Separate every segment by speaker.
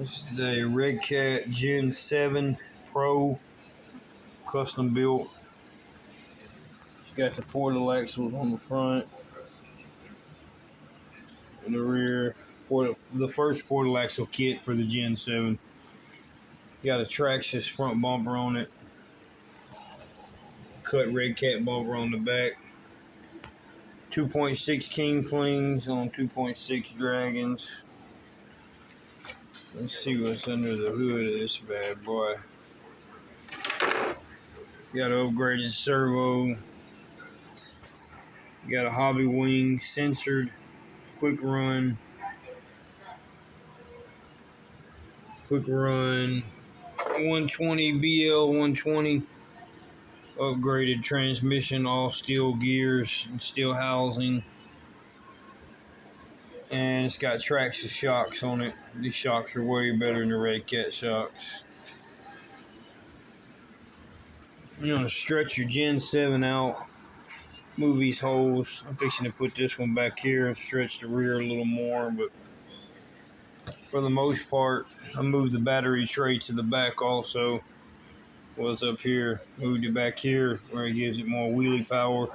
Speaker 1: This is a Redcat Gen7 Pro, custom built. It's got the portal axles on the front and the rear. The first portal axle kit for the Gen7. Got a Traxxas front bumper on it. Cut Redcat bumper on the back. 2.6 King Flings on 2.6 Dragons. Let's see what's under the hood of this bad boy. Got an upgraded servo. Got a hobby wing, censored, quick run 120 BL 120. Upgraded transmission, all steel gears and steel housing. And it's got Traxxas shocks on it. These shocks are way better than the Redcat shocks. You're going to stretch your Gen7 out, move these holes. I'm fixing to put this one back here and stretch the rear a little more, but for the most part, I moved the battery tray to the back also. Was up here, moved it back here where it gives it more wheelie power.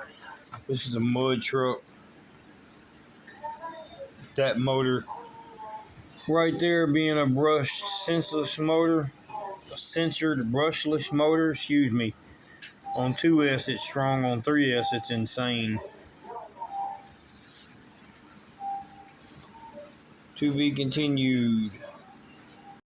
Speaker 1: This is a mud truck. That motor right there being a brushed senseless motor, a censored brushless motor, excuse me. On 2S it's strong, on 3S it's insane. To be continued.